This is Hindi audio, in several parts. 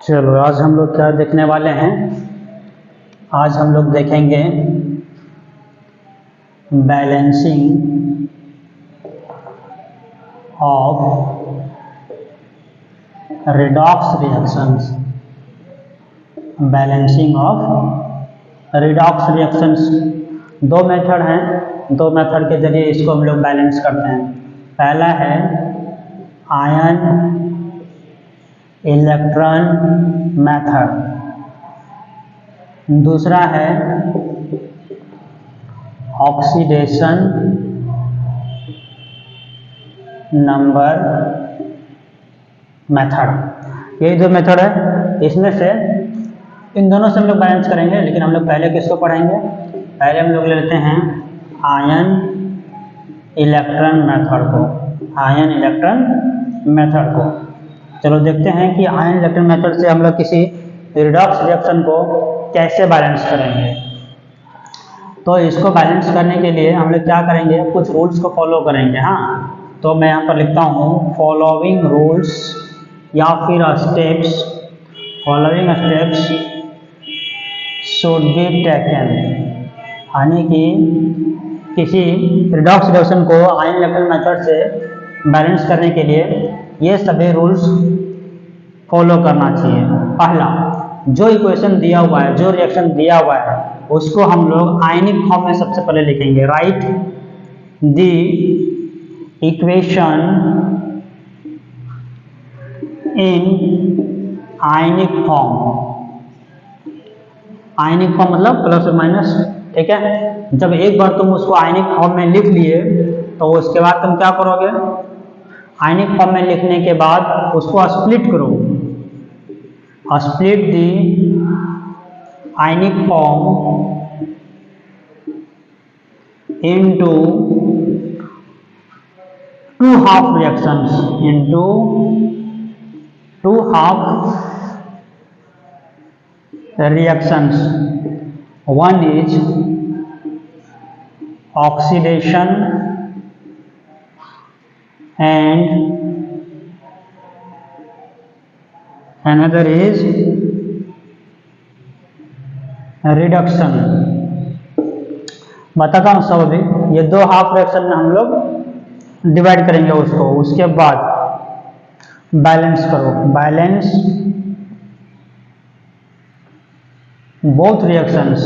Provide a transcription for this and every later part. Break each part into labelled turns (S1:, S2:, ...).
S1: चलो आज हम लोग क्या देखने वाले हैं। आज हम लोग देखेंगे balancing of redox reactions. Balancing of redox reactions दो मेथड हैं। दो मेथड के जरिए इसको हम लोग बैलेंस करते हैं। पहला है आयन इलेक्ट्रॉन मेथड, दूसरा है ऑक्सीडेशन नंबर मेथड। ये दो मेथड है। इसमें से इन दोनों से हम लोग बैलेंस करेंगे, लेकिन हम लोग पहले किसको पढ़ेंगे? पहले हम लोग लेते हैं आयन इलेक्ट्रॉन मेथड को। आयन इलेक्ट्रॉन मेथड को चलो देखते हैं कि आयन इलेक्ट्रॉन मेथड से हम लोग किसी रिडॉक्स रिएक्शन को कैसे बैलेंस करेंगे। तो इसको बैलेंस करने के लिए हम लोग क्या करेंगे? कुछ रूल्स को फॉलो करेंगे। हाँ, तो मैं यहाँ पर लिखता हूँ फॉलोइंग रूल्स या फिर steps. Following steps should be taken, यानी कि किसी रिडॉक्स रिएक्शन को आयन इलेक्ट्रॉन मेथड से बैलेंस करने के लिए ये सभी रूल्स फॉलो करना चाहिए। पहला, जो इक्वेशन दिया हुआ है, जो रिएक्शन दिया हुआ है, उसको हम लोग आयनिक फॉर्म में सबसे पहले लिखेंगे। Right the equation in ionic form. Ionic form मतलब प्लस और माइनस, ठीक है। जब एक बार तुम उसको आयनिक फॉर्म में लिख लिए तो उसके बाद तुम क्या करोगे? आयनिक फॉर्म में लिखने के बाद उसको स्प्लिट करो। Split the ionic form into two half reactions, into two half reactions. One is oxidation and another is reduction. बताता हूँ सब अभी। ये दो हाफ रिएक्शन में हम लोग डिवाइड करेंगे उसको। उसके बाद बैलेंस करो। Balance both reactions.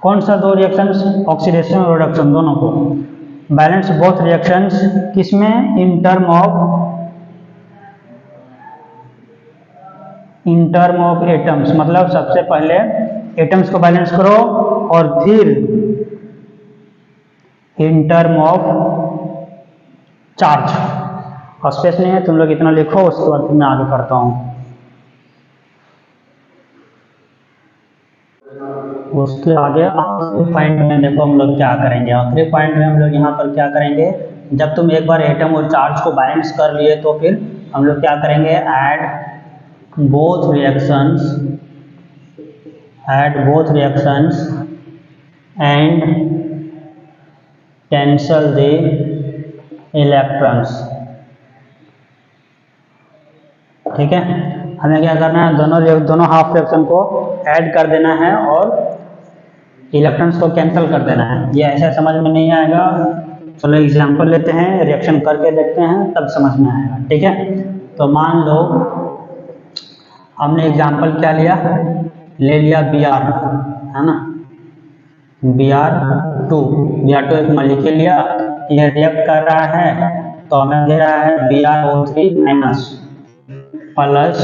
S1: कौन सा दो रिएक्शंस? ऑक्सीडेशन और रिडक्शन, दोनों को बैलेंस बोथ रिएक्शंस। किसमें? In term of atoms. मतलब सबसे पहले एटम्स को बैलेंस करो और फिर in term of charge. Space नहीं है, तुम लोग इतना लिखो, उसके बाद मैं आगे करता हूँ। उसके आगे आखिरी पॉइंट में देखो हम लोग क्या करेंगे। आखिरी पॉइंट में हम लोग यहाँ पर क्या करेंगे? जब तुम एक बार एटम और चार्ज को बैलेंस कर लिए तो फिर हम लोग क्या करेंगे? Add both reactions and cancel the electrons. ठीक है, हमें क्या करना है? दोनों हाफ रिएक्शन को ऐड कर देना है और इलेक्ट्रॉन्स को कैंसिल कर देना है। ये ऐसे समझ में नहीं आएगा। चलो एग्जांपल लेते हैं, रिएक्शन करके देखते हैं, तब समझ में आएगा। ठीक है, तो मान लो हमने एग्जांपल क्या लिया? ले लिया Br, है ना, Br2 एक मॉलिक्यूल लिया। ये रिएक्ट कर रहा है तो हमें दे रहा है Br O3 minus plus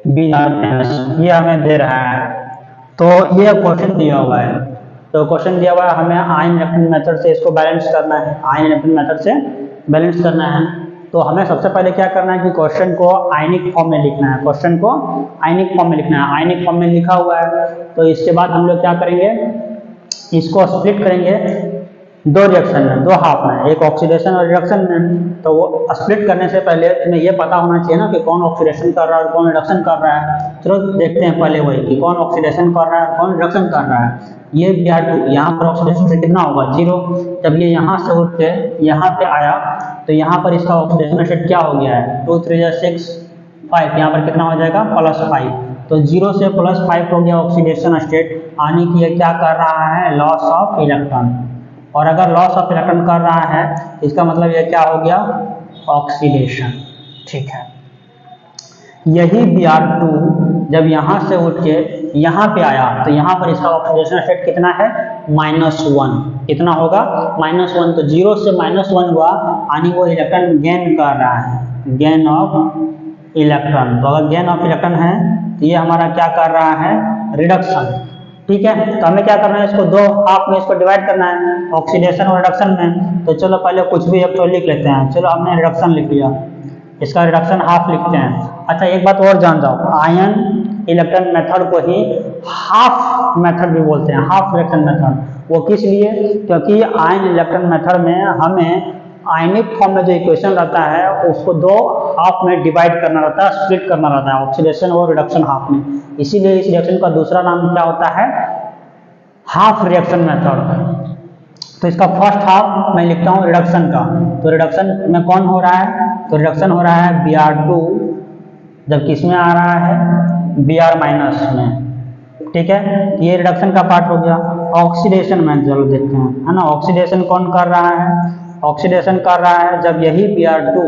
S1: Br minus, ये हमें दे रहा है। तो ये क्वेश्चन दिया हुआ है। तो क्वेश्चन दिया हुआ है, हमें आयन इलेक्ट्रॉन मेथड से इसको बैलेंस करना है। आयन इलेक्ट्रॉन मेथड से बैलेंस करना है। तो हमें सबसे पहले क्या करना है कि क्वेश्चन को आयनिक फॉर्म में लिखना है। क्वेश्चन को आयनिक फॉर्म में लिखना है। आयनिक फॉर्म में लिखा हुआ है तो इसके बाद हम लोग क्या करेंगे? इसको स्प्लिट करेंगे दो रिएक्शन में, दो हाफ में, एक ऑक्सीडेशन और रिडक्शन में। तो वो स्प्लिट करने से पहले तुम्हें ये पता होना चाहिए ना कि कौन ऑक्सीडेशन कर रहा है और कौन रिडक्शन कर रहा है। चलो देखते हैं पहले वही कि कौन ऑक्सीडेशन कर रहा है, कौन रिडक्शन कर रहा है। ये Br2 यहाँ पर ऑक्सीडेशन से कितना होगा? 0। जब ये यहाँ से उठ के यहाँ पे आया तो यहाँ पर इसका ऑक्सीडेशन स्टेट क्या हो गया है? 2 3 6 5, यहाँ पर कितना हो जाएगा +5, तो 0 से +5 हो गया ऑक्सीडेशन स्टेट, यानी कि ये क्या कर रहा है, लॉस ऑफ इलेक्ट्रॉन। और अगर लॉस ऑफ इलेक्ट्रॉन कर रहा है इसका मतलब ये क्या हो गया, ऑक्सीडेशन। ठीक है, यही Br2 जब यहाँ से उठ के यहाँ पे आया तो यहाँ पर इसका ऑक्सीडेशन स्टेट कितना है, -1। कितना होगा, -1। तो 0 से -1 हुआ, यानी वो इलेक्ट्रॉन गेन कर रहा है, गेन ऑफ इलेक्ट्रॉन। तो अगर गेन ऑफ इलेक्ट्रॉन है तो ये हमारा क्या कर रहा है, रिडक्शन। ठीक है, तो हमें क्या करना है, इसको दो हाफ में इसको डिवाइड करना है, ऑक्सीडेशन और रिडक्शन में। तो चलो पहले कुछ भी एक तो लिख लेते हैं। चलो हमने रिडक्शन लिख लिया, इसका रिडक्शन हाफ लिखते हैं। अच्छा एक बात और जान जाओ, आयन इलेक्ट्रॉन मेथड को ही हाफ मेथड भी बोलते हैं, हाफ रिडक्शन मेथड। वो किस लिए, क्योंकि आयन इलेक्ट्रॉन मेथड में हमें आयनिक फॉर्म में जो इक्वेशन रहता है उसको दो हाफ में डिवाइड करना रहता है, स्प्लिट करना रहता है, ऑक्सीडेशन और रिडक्शन हाफ में। इसीलिए इस रिएक्शन का दूसरा नाम क्या होता है, हाफ रिएक्शन मेथड। तो इसका फर्स्ट हाफ मैं लिखता हूँ रिडक्शन का। तो रिडक्शन में कौन हो रहा है, तो रिडक्शन हो रहा है Br2, जब किस में आ रहा है, Br- में। ठीक है, ये रिडक्शन का पार्ट हो गया। ऑक्सीडेशन में चलो देखते हैं, है ना, ऑक्सीडेशन कौन कर रहा है, ऑक्सीडेशन कर रहा है जब यही Br2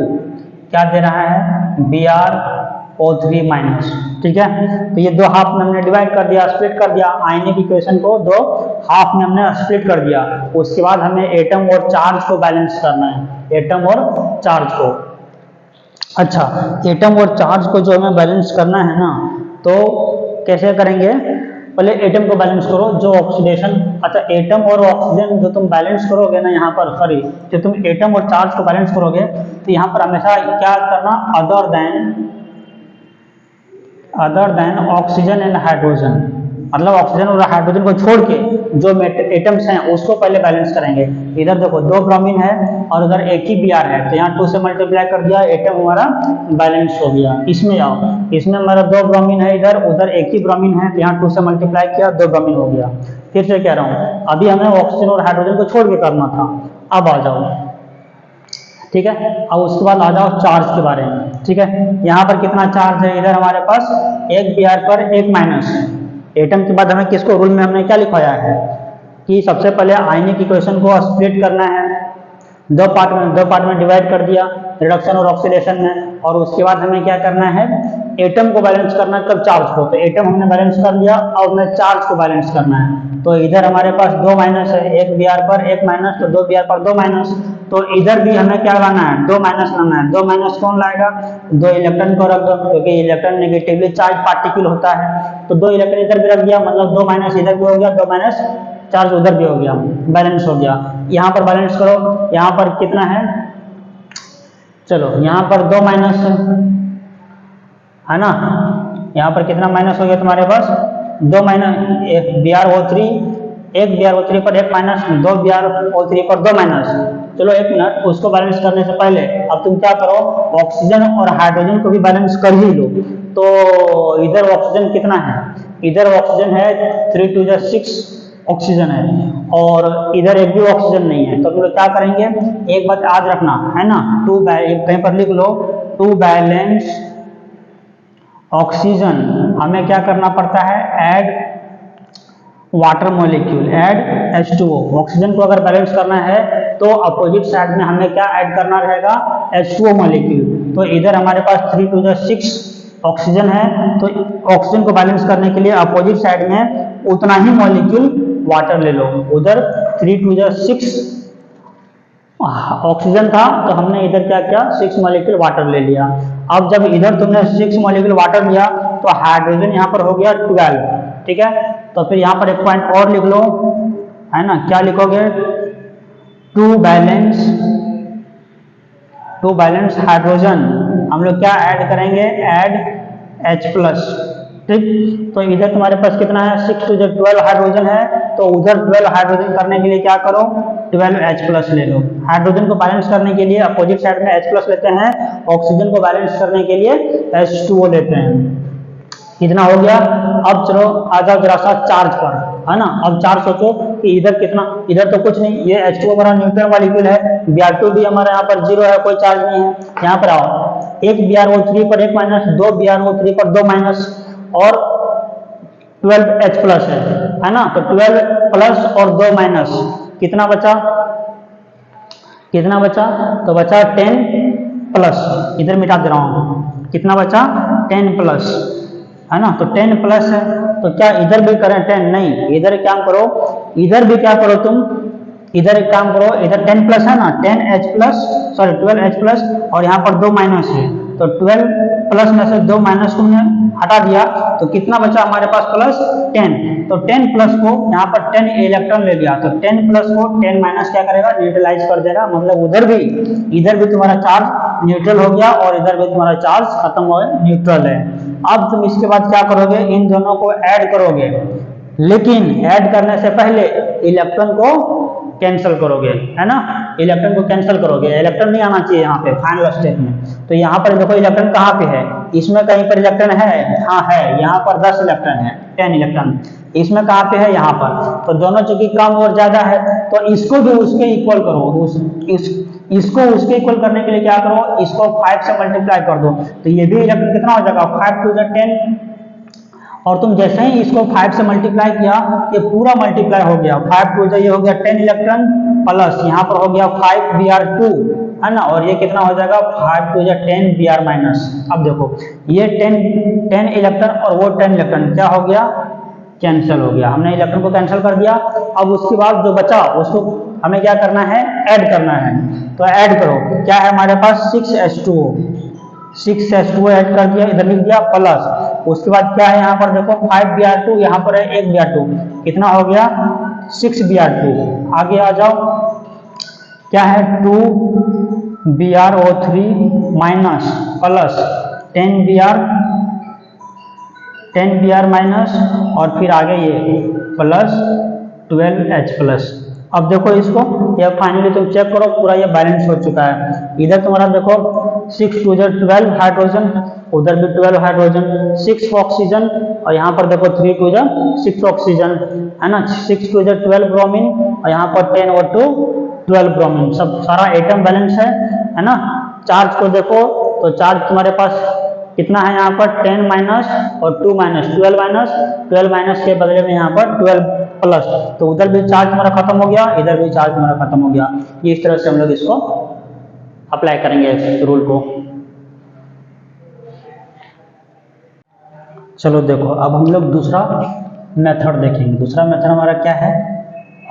S1: क्या दे रहा है, BrO3-। ठीक है, तो ये दो हाफ में हमने डिवाइड कर दिया, स्प्लिट कर दिया, आयनिक इक्वेशन को दो हाफ में हमने स्प्लिट कर दिया। उसके बाद हमें एटम और चार्ज को बैलेंस करना है, एटम और चार्ज को। अच्छा, एटम और चार्ज को जो हमें बैलेंस करना है ना, तो कैसे करेंगे, पहले एटम को बैलेंस करो, जो ऑक्सीडेशन, अच्छा एटम और ऑक्सीजन जो तुम बैलेंस करोगे ना यहाँ पर, सॉरी, जो तुम एटम और चार्ज को बैलेंस करोगे तो यहाँ पर हमेशा क्या करना, other than oxygen and hydrogen, मतलब ऑक्सीजन और हाइड्रोजन को छोड़ के जो एटम्स हैं उसको पहले बैलेंस करेंगे। इधर देखो 2 ब्रोमीन है और उधर एक ही Br है, तो यहाँ 2 से मल्टीप्लाई कर दिया, एटम हमारा बैलेंस हो गया। इसमें आओ, इसमें हमारा 2 ब्रोमीन है इधर, उधर एक ही ब्रोमीन है, तो यहाँ 2 से मल्टीप्लाई किया, 2 ब्रोमीन हो गया। फिर से कह रहा हूँ, अभी हमें ऑक्सीजन और हाइड्रोजन को छोड़ के करना था। अब आ जाओ, ठीक है, अब उसके बाद आ जाओ चार्ज के बारे में। ठीक है, यहाँ पर कितना चार्ज है, इधर हमारे पास एक Br पर एक माइनस। एटम के बाद हमें किसको, रूल में हमने क्या लिखवाया है कि सबसे पहले आयनिक इक्वेशन को स्प्लिट करना है, दो पार्ट में डिवाइड कर दिया, रिडक्शन और ऑक्सीडेशन में। और उसके बाद हमें क्या करना है, एटम को बैलेंस करना है, कब, चार्ज को। तो एटम हमने बैलेंस कर लिया, और हमें चार्ज को बैलेंस करना है। तो इधर हमारे पास 2 माइनस है, एक Br पर एक माइनस, तो 2 Br पर 2 माइनस। तो इधर भी हमें क्या लाना है, 2 माइनस लाना है। 2 माइनस कौन लाएगा, 2 इलेक्ट्रॉन को रख दो, क्योंकि इलेक्ट्रॉन नेगेटिवली चार्ज पार्टिकल होता है। तो 2 इलेक्ट्रॉन इधर भी रख दिया, मतलब 2 माइनस इधर भी हो गया, 2 माइनस चार्ज उधर भी हो गया, बैलेंस हो गया। यहाँ पर बैलेंस करो, यहाँ पर कितना है, चलो यहाँ पर 2 माइनस है ना, यहाँ पर कितना माइनस हो गया तुम्हारे पास, 2 माइनस, एक Br O3, एक Br O3 पर एक माइनस, 2 Br O3 पर 2 माइनस। चलो एक मिनट, उसको बैलेंस करने से पहले अब तुम क्या करो, ऑक्सीजन और हाइड्रोजन को भी बैलेंस कर ही लो। तो इधर ऑक्सीजन कितना है, इधर ऑक्सीजन है 3 × 6 ऑक्सीजन है, और इधर एक भी ऑक्सीजन नहीं है। तो हम लोग क्या करेंगे, एक बात याद रखना है ना, कहीं पर लिख लो, टू बैलेंस ऑक्सीजन हमें क्या करना पड़ता है, add water molecule, add H2O। Oxygen को अगर बैलेंस करना है तो अपोजिट साइड में हमें क्या ऐड करना रहेगा, H2O मॉलिक्यूल। तो इधर हमारे पास 3 × 6 ऑक्सीजन है, तो ऑक्सीजन को बैलेंस करने के लिए अपोजिट साइड में उतना ही मॉलिक्यूल वाटर ले लो। उधर 3 × 6 ऑक्सीजन था, तो हमने इधर क्या किया, 6 मॉलिक्यूल वाटर ले लिया। अब जब इधर तुमने 6 मॉलिक्यूल वाटर लिया तो हाइड्रोजन यहाँ पर हो गया 12। ठीक है, तो फिर यहाँ पर एक पॉइंट और लिख लो, है ना, क्या लिखोगे, टू बैलेंस हाइड्रोजन हम लोग क्या ऐड करेंगे, ऐड H+। ठीक, तो इधर तुम्हारे पास कितना है, 6 × 12 हाइड्रोजन है, तो उधर 12 हाइड्रोजन करने के लिए क्या करो, 12 H+ ले लो। हाइड्रोजन को बैलेंस करने के लिए अपोजिट साइड में H+ लेते हैं, ऑक्सीजन को बैलेंस करने के लिए H2O लेते हैं। कितना हो गया, अब चलो आ जाओ जरा सा चार्ज पर, है ना। अब चार्ज सोचो कि इधर कितना, इधर तो कुछ नहीं, ये H2O हमारा न्यूट्रल मॉलिक्यूल है, Br2 भी हमारा यहाँ पर 0 है, कोई चार्ज नहीं है। यहाँ पर आओ, एक BrO3 पर एक माइनस, दो BrO3 पर दो माइनस, और 12H प्लस है ना। तो 12 प्लस और दो माइनस, कितना बचा, कितना बचा, तो बचा 10 प्लस, इधर मिटा दे रहा हूँ, कितना बचा 10 प्लस, है ना। तो 10 प्लस है, तो क्या इधर भी करें 10, नहीं, इधर क्या करो, इधर भी क्या करो तुम, इधर एक काम करो, इधर 10 प्लस है ना, 10H plus, sorry 12H plus, और यहाँ पर दो माइनस है, तो 12 प्लस में से दो माइनस को हमने हटा दिया, तो कितना बचा हमारे पास प्लस 10। तो 10 प्लस को यहाँ पर 10 इलेक्ट्रॉन ले लिया, तो 10 प्लस को 10 माइनस क्या करेगा, न्यूट्रलाइज कर देगा, मतलब उधर भी, इधर भी तुम्हारा चार्ज न्यूट्रल हो गया और इधर भी तुम्हारा चार्ज खत्म हो गया, न्यूट्रल है। अब तुम इसके बाद क्या करोगे, इन दोनों को ऐड करोगे, लेकिन ऐड करने से पहले इलेक्ट्रॉन को कैंसिल करोगे, है ना, इलेक्ट्रॉन को कैंसिल करोगे, इलेक्ट्रॉन नहीं आना चाहिए यहाँ पे फाइनल स्टेप में। तो यहाँ पर देखो इलेक्ट्रॉन कहाँ पे है, इसमें कहीं पर इलेक्ट्रॉन है, हाँ है, यहाँ पर 10 इलेक्ट्रॉन है, 10 इलेक्ट्रॉन, इसमें कहाँ पे है, यहाँ पर। तो दोनों चूंकि कम और ज्यादा है, तो इसको भी उसके इक्वल करो, इसको उसके इक्वल करने के लिए क्या करो, इसको 5 से मल्टीप्लाई कर दो, तो ये भी इलेक्ट्रॉन कितना हो जाएगा, 5 to the 10, और तुम जैसे ही इसको 5 से मल्टीप्लाई किया, ये पूरा मल्टीप्लाई हो गया, 5 टू ये हो गया 10 इलेक्ट्रॉन प्लस यहाँ पर हो गया 5 Br2, है ना, और ये कितना हो जाएगा 5 टू 10 Br माइनस। अब देखो ये 10 इलेक्ट्रॉन और वो 10 इलेक्ट्रॉन क्या हो गया, कैंसिल हो गया, हमने इलेक्ट्रॉन को कैंसिल कर दिया। अब उसके बाद जो बचा उसको हमें क्या करना है, ऐड करना है, तो ऐड करो, क्या है हमारे पास 6H2O, 6H2O ऐड कर दिया, इधर लिख दिया प्लस, उसके बाद क्या है यहाँ पर देखो 5 Br2, यहाँ पर है 1 Br2, कितना हो गया 6 Br2, आगे आ जाओ, क्या है 2 BrO3 minus plus 10 Br minus, और फिर आगे ये प्लस 12H प्लस। अब देखो इसको, ये फाइनली तुम चेक करो, पूरा ये बैलेंस हो चुका है। इधर तुम्हारा देखो 6 टू 12 हाइड्रोजन, उधर भी 12 हाइड्रोजन, 6 ऑक्सीजन, और यहाँ पर देखो 3 टू 6 ऑक्सीजन, है ना, 6 टू 12 ब्रोमीन, और यहाँ पर 10 और 2 12 ब्रोमीन, सब सारा एटम बैलेंस है ना। चार्ज को देखो, तो चार्ज तुम्हारे पास कितना है यहाँ पर 10 माइनस और 2 माइनस, 12 माइनस के बदले में यहाँ पर 12 प्लस, तो उधर भी चार्ज हमारा खत्म हो गया, इधर भी चार्ज हमारा खत्म हो गया। ये इस तरह से हम लोग इसको अप्लाई करेंगे इस रूल को। चलो देखो, अब हम लोग दूसरा मेथड देखेंगे। दूसरा मेथड हमारा क्या है,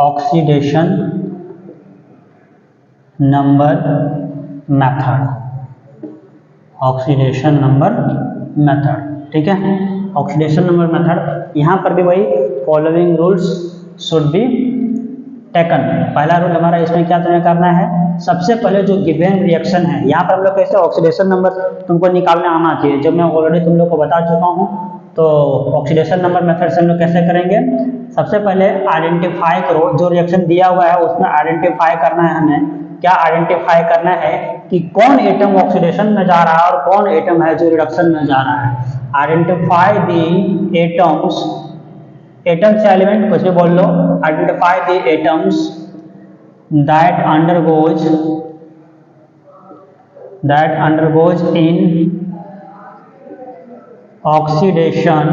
S1: oxidation number method, oxidation number method, ठीक है। ऑक्सीडेशन नंबर मेथड, यहाँ पर भी वही following rules should be taken. पहला रूल हमारा इसमें क्या तुम्हें करना है, सबसे पहले जो गिवन रिएक्शन है, यहाँ पर हम लोग कैसे ऑक्सीडेशन नंबर तुमको निकालने आना चाहिए, जब मैं ऑलरेडी तुम लोग को बता चुका हूँ। तो ऑक्सीडेशन नंबर मेथड से हम लोग कैसे करेंगे, सबसे पहले आइडेंटिफाई करो, जो रिएक्शन दिया हुआ है उसमें आइडेंटिफाई करना है हमें, क्या आइडेंटिफाई करना है कि कौन एटम ऑक्सीडेशन में जा रहा है और कौन एटम है जो रिडक्शन में जा रहा है। आइडेंटिफाई दी एटम्स, एटम से एलिमेंट कुछ भी बोल लो, identify the atoms that undergoes in oxidation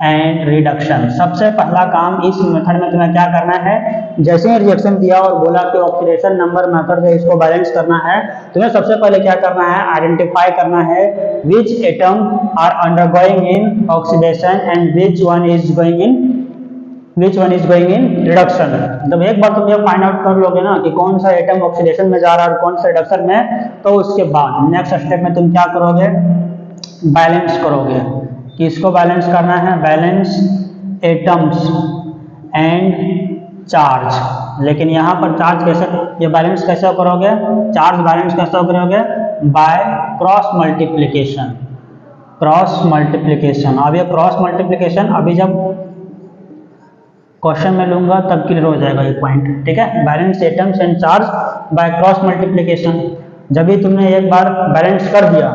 S1: and reduction. सबसे पहला काम इस मेथड में तुम्हें क्या करना है, जैसे ही रिएक्शन दिया और बोला कि ऑक्सीडेशन नंबर मेथड से इसको बैलेंस करना है, तुम्हें सबसे पहले क्या करना है, आइडेंटिफाई करना है which atom are undergoing in oxidation and which one is going in reduction. जब एक बार तुम ये फाइंड आउट कर लोगे ना कि कौन सा एटम ऑक्सीडेशन में जा रहा है और कौन सा रिडक्शन में, तो उसके बाद नेक्स्ट स्टेप में तुम क्या करोगे, बैलेंस करोगे। किसको बैलेंस करना है, बैलेंस एटम्स एंड चार्ज। लेकिन यहाँ पर चार्ज कैसे, ये बैलेंस कैसे करोगे, चार्ज बैलेंस कैसे करोगे, by cross multiplication. Cross multiplication, अब ये क्रॉस मल्टीप्लिकेशन अभी जब क्वेश्चन में लूंगा तब क्लियर हो जाएगा ये पॉइंट, ठीक है। Balance atoms and charge by cross multiplication, जब भी तुमने एक बार बैलेंस कर दिया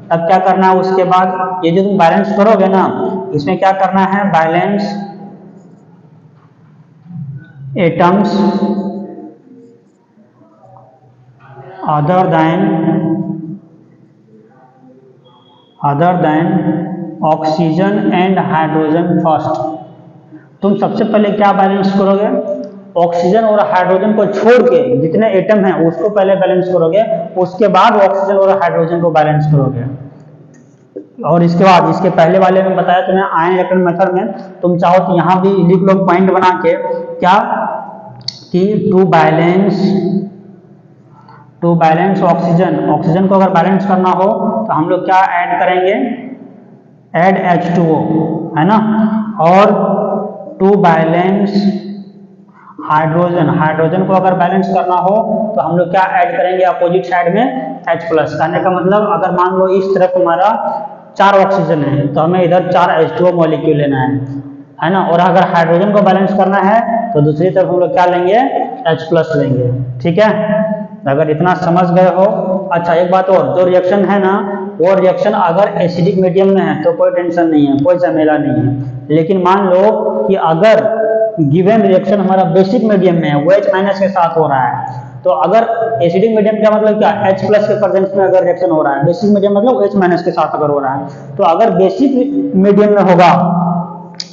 S1: तब क्या करना है, उसके बाद ये जो तुम बैलेंस करोगे ना, इसमें क्या करना है, balance atoms other than other than oxygen and hydrogen first. तुम सबसे पहले क्या बैलेंस करोगे? ऑक्सीजन और हाइड्रोजन को छोड़ के जितने एटम हैं उसको पहले बैलेंस करोगे, उसके बाद ऑक्सीजन और हाइड्रोजन को बैलेंस करोगे। और इसके बाद इसके पहले वाले में बताया तुम्हें आयन इलेक्ट्रॉन मेथड में, तुम चाहो तो यहाँ भी लिख लो पॉइंट बना के, क्या कि टू बैलेंस ऑक्सीजन को अगर बैलेंस करना हो तो हम लोग क्या ऐड करेंगे? ऐड H2O, है ना। और टू बैलेंस हाइड्रोजन को अगर बैलेंस करना हो तो हम लोग क्या ऐड करेंगे? अपोजिट साइड में H+। कहने का मतलब अगर मान लो इस तरफ हमारा 4 ऑक्सीजन है तो हमें इधर 4 H2O मॉलिक्यूल लेना है ना। और अगर हाइड्रोजन को बैलेंस करना है तो दूसरी तरफ हम लोग क्या लेंगे? H+ लेंगे। ठीक है, अगर इतना समझ गए हो। अच्छा, एक बात और, जो रिएक्शन है ना, वो रिएक्शन अगर एसिडिक मीडियम में है तो कोई टेंशन नहीं है, कोई झमेला नहीं है। लेकिन मान लो कि अगर गिवन रिएक्शन हमारा बेसिक मीडियम में है, OH- के साथ हो रहा है, तो अगर एसिडिक मीडियम का मतलब क्या? H+ के प्रेजेंस में अगर रिएक्शन हो रहा है, बेसिक मीडियम मतलब OH- के साथ अगर हो रहा है, तो अगर बेसिक मीडियम में होगा,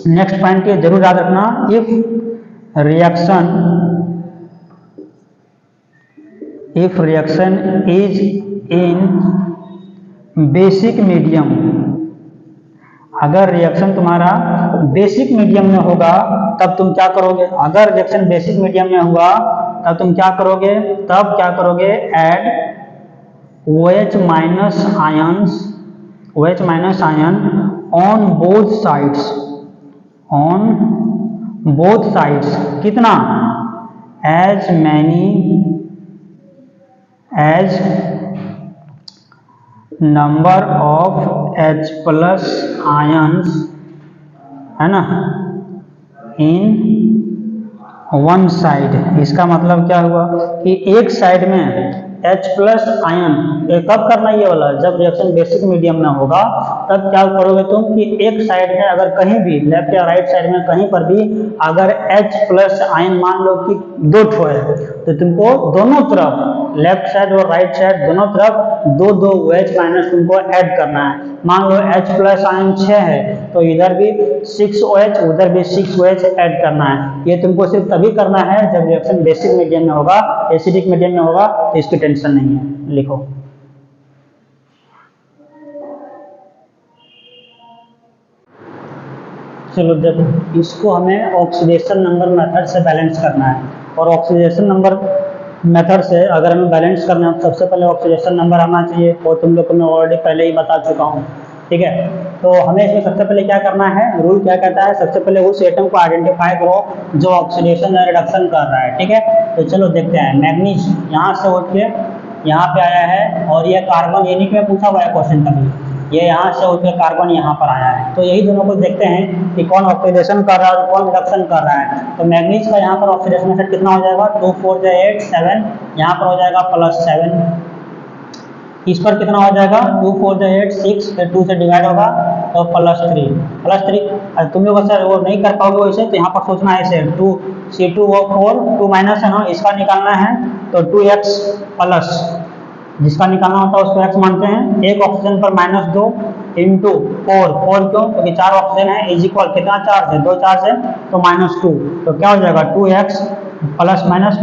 S1: नेक्स्ट पॉइंट ये जरूर याद रखना, if reaction is in basic medium, अगर रिएक्शन तुम्हारा बेसिक मीडियम में होगा तब तुम क्या करोगे? अगर रिएक्शन बेसिक मीडियम में हुआ तब तुम क्या करोगे? तब क्या करोगे? Add OH- ion on both sides, कितना? As number of H+ ions, है ना, इन वन साइड। इसका मतलब क्या हुआ कि एक साइड में H+ आयन कब करना ये वाला? जब रिएक्शन बेसिक मीडियम में होगा तब क्या करोगे तुम कि एक साइड में अगर कहीं भी लेफ्ट या राइट साइड में कहीं पर भी अगर H+ आयन मान लो कि 2 ठो है तो तुमको दोनों तरफ लेफ्ट साइड और राइट साइड दोनों तरफ 2 OH- तुमको ऐड करना है। मान लो H+ आयन 6 है तो इधर भी 6OH उधर भी 6OH ऐड करना है। ये तुमको सिर्फ तभी करना है जब रिएक्शन बेसिक मीडियम में होगा, एसिडिक मीडियम में होगा तो इसकी टेंशन नहीं है। लिखो, चलो देखो, इसको हमें ऑक्सीडेशन नंबर मेथड से बैलेंस करना है। और ऑक्सीडेशन नंबर मेथड से अगर हमें बैलेंस करना है, सबसे पहले ऑक्सीडेशन नंबर आना चाहिए, और तुम लोग को मैं ऑलरेडी पहले ही बता चुका हूँ। ठीक है, तो हमें इसमें सबसे पहले क्या करना है? रूल क्या कहता है? सबसे पहले उस एटम को आइडेंटिफाई करो जो ऑक्सीडेशन या रिडक्शन कर रहा है। ठीक है, तो चलो देखते हैं। मैग्नीज यहाँ से उठ के यहाँ पे आया है, और ये कार्बन, ये नहीं पूछा हुआ है क्वेश्चन कभी, ये यहाँ से उठ के कार्बन यहाँ पर आया है। तो यही दोनों को देखते हैं कि कौन ऑक्सीडेशन कर रहा है और कौन रिडक्शन कर रहा है। तो मैग्नीज का यहाँ पर ऑक्सीडेशन रेट कितना हो जाएगा? 2 4 8 7, यहाँ पर हो जाएगा +7। इस पर कितना हो जाएगा? 2 4 8 6, फिर 2 से डिवाइड होगा तो +3। तुम लोग सर वो नहीं कर पाओगे वैसे, तो यहाँ पर सोचना है इसे 2 C2O4, 2 माइनस है ना, इसका निकालना है तो 2x प्लस, जिसका निकालना होता है उसको x मानते हैं। एक ऑक्सीजन पर -2 इंटू 4 क्यों? क्योंकि 4 ऑक्सीजन है, इज इक्वल कितना चार्ज है? 2 चार्ज है तो -2, तो क्या हो जाएगा? 2x plus minus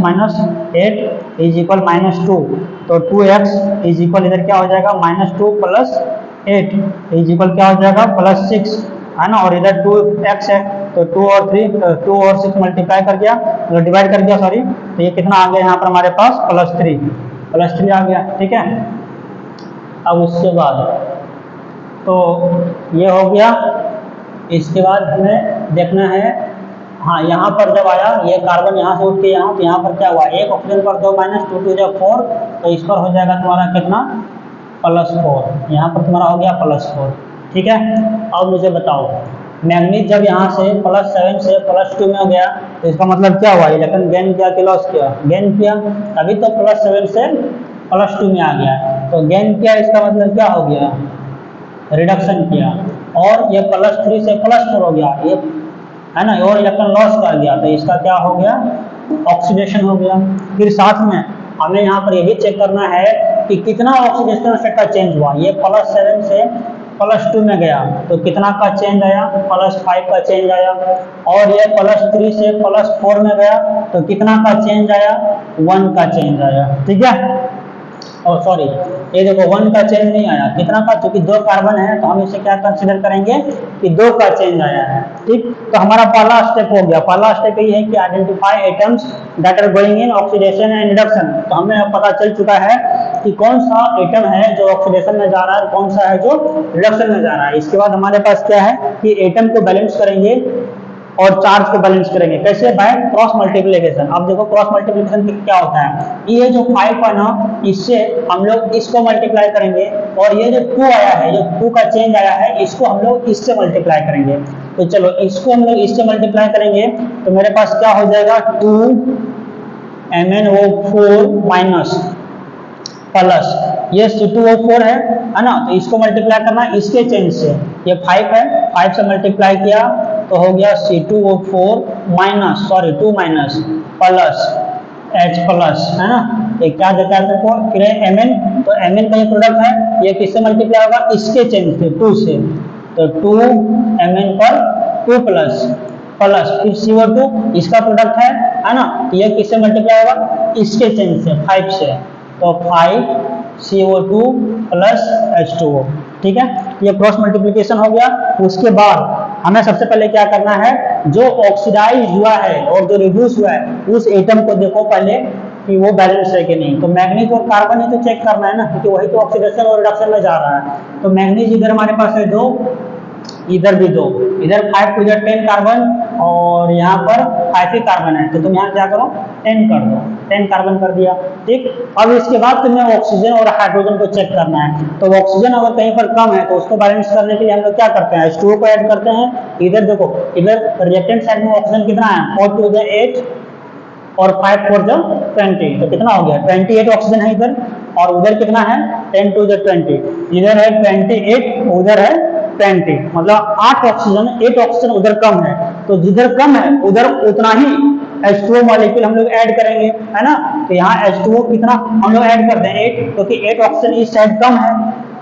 S1: 8 is equal -2, तो 2x इज इक्वल इधर क्या हो जाएगा? -2 प्लस 8 इज इक्वल क्या हो जाएगा? +6, है ना। और इधर 2x है तो 2 और 6 मल्टीप्लाई कर दिया, तो डिवाइड कर दिया, सॉरी, तो ये कितना आ गया यहाँ पर हमारे पास? +3 आ गया। ठीक है, अब उसके बाद तो ये हो गया। इसके बाद हमें देखना है, हाँ, यहाँ पर जब आया ये कार्बन यहाँ से उठ के यहाँ, तो यहाँ पर क्या हुआ? एक ऑक्सीजन पर 2 - 2 2 4, तो इस पर हो जाएगा तुम्हारा कितना? +4। यहाँ पर तुम्हारा हो गया +4। ठीक है, अब मुझे बताओ, मैग्नीज जब यहाँ से +7 से +2 में हो गया तो इसका मतलब क्या हुआ? इलेक्ट्रॉन गेन किया कि लॉस किया? गेन किया, तभी तो +7 से +2 में आ गया। तो गेन किया, इसका मतलब क्या हो गया? रिडक्शन किया। और ये +3 से +4 हो गया, ये है ना, और इलेक्ट्रॉन लॉस कर दिया, तो इसका क्या हो गया? ऑक्सीडेशन हो गया। फिर साथ में हमें यहाँ पर ये भी चेक करना है कि कितना ऑक्सीडेशन स्टेट का चेंज हुआ। ये +7 से +2 में गया तो कितना का चेंज आया, +5 का चेंज आया। और ये +3 से +4 में गया तो कितना का चेंज आया, 1 का चेंज आया। ठीक है, और सॉरी ये देखो 1 का चेंज नहीं आया, कितना का, क्योंकि 2 कार्बन है तो हम इसे क्या कंसीडर करेंगे कि 2 का चेंज आया है। ठीक, तो हमारा पहला स्टेप हो गया। पहला स्टेप ये है कि identify atoms that are going in oxidation and reduction. तो हमें पता चल चुका है कि कौन सा एटम है जो ऑक्सीडेशन में जा रहा है और कौन सा है जो रिडक्शन में जा रहा है। इसके बाद हमारे पास क्या है कि एटम को बैलेंस करेंगे और चार्ज को बैलेंस करेंगे। कैसे? By cross multiplication. अब देखो क्रॉस मल्टीप्लिकेशन क्या होता है, ये जो 5 है ना, इससे हम लोग इसको मल्टीप्लाई करेंगे और ये जो 2 आया है, जो 2 का चेंज आया है, इसको हम लोग इससे मल्टीप्लाई करेंगे। तो चलो इसको हम लोग इससे मल्टीप्लाई करेंगे तो मेरे पास क्या हो जाएगा, 2MnO4 माइनस प्लस ये C2O4 है ना, तो इसको मल्टीप्लाई करना इसके चेंज से, ये 5 है, 5 से मल्टीप्लाई किया तो हो गया C2O4 minus, sorry 2 minus plus H plus, है ना। ये क्या देता है आपको, फिर Mn, तो Mn का ये प्रोडक्ट है, ये किससे मल्टीप्लाई होगा, इसके चेंज से 2 से, तो 2Mn पर 2 प्लस फिर CO2 इसका प्रोडक्ट है ना, तो ये किससे मल्टीप्लाई होगा, इसके चेंज से 5 से, तो 5CO2 प्लस H2O। ठीक है, ये क्रॉस मल्टीप्लिकेशन हो गया। उसके बाद हमें सबसे पहले क्या करना है, जो ऑक्सीडाइज हुआ है और जो रिड्यूस हुआ है उस एटम को देखो पहले कि वो बैलेंस है कि नहीं। तो मैग्नीज और कार्बन ही तो चेक करना है ना, क्योंकि वही तो ऑक्सीडेशन और रिडक्शन में जा रहा है। तो मैग्नीज इधर हमारे पास है 2, इधर भी 2, इधर 5 to 10 कार्बन और यहाँ पर 5 ही कार्बन है, तो तुम यहाँ क्या करो 10 कर दो, 10 कार्बन कर दिया। ठीक, अब इसके बाद तुम्हें ऑक्सीजन और हाइड्रोजन को चेक करना है। तो ऑक्सीजन अगर कहीं पर कम है तो उसको बैलेंस करने के लिए हम लोग क्या करते हैं, H2O को ऐड करते हैं। इधर देखो, इधर रिएक्टेंट साइड में ऑक्सीजन कितना है, 4 to 8 और 5 4 20, तो कितना हो गया 28 ऑक्सीजन है इधर, और उधर कितना है 10 to 20, इधर है 28, उधर है 20, मतलब 8 ऑक्सीजन, 8 ऑक्सीजन उधर कम है। तो जिधर कम है उधर उतना ही H2O मॉलिक्यूल हम लोग ऐड करेंगे, है ना। तो यहाँ H2O कितना हम लोग ऐड करते हैं 8, क्योंकि 8 ऑक्सीजन इस साइड कम है।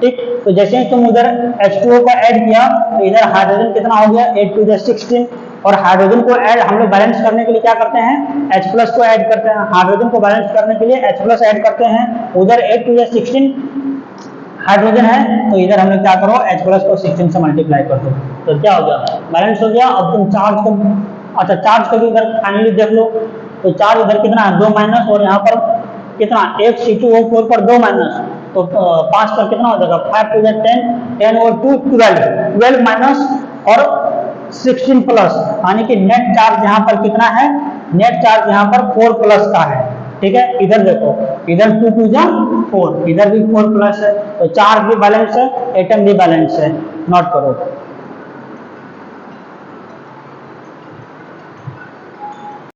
S1: ठीक, तो जैसे ही तुम उधर H2O को ऐड किया तो इधर हाइड्रोजन कितना हो गया 8 to 16, और हाइड्रोजन को ऐड हम लोग बैलेंस करने के लिए क्या करते हैं, H प्लस को ऐड करते हैं। हाइड्रोजन को बैलेंस करने के लिए H प्लस ऐड करते हैं। उधर 8 to 16 हाइड्रोजन है, तो इधर हम लोग क्या करो H प्लस को 16 से मल्टीप्लाई कर दो, तो क्या हो गया, बैलेंस हो गया। अब तुम चार्ज को, अच्छा चार्ज को भी इधर फाइनली देख लो, तो चार्ज इधर कितना है 2 माइनस, और यहाँ पर कितना, एक C2O4 पर 2 माइनस, तो 5 पर कितना हो जाएगा 5 to 10, 10 और 2 12 माइनस और 16 प्लस, यानी कि नेट चार्ज यहाँ पर कितना है, नेट चार्ज यहाँ पर 4 प्लस का है। ठीक है, इधर देखो, इधर 2 2 जा 4, इधर भी 4 प्लस है, तो चार्ज भी बैलेंस है, एटम भी बैलेंस है। नोट करो।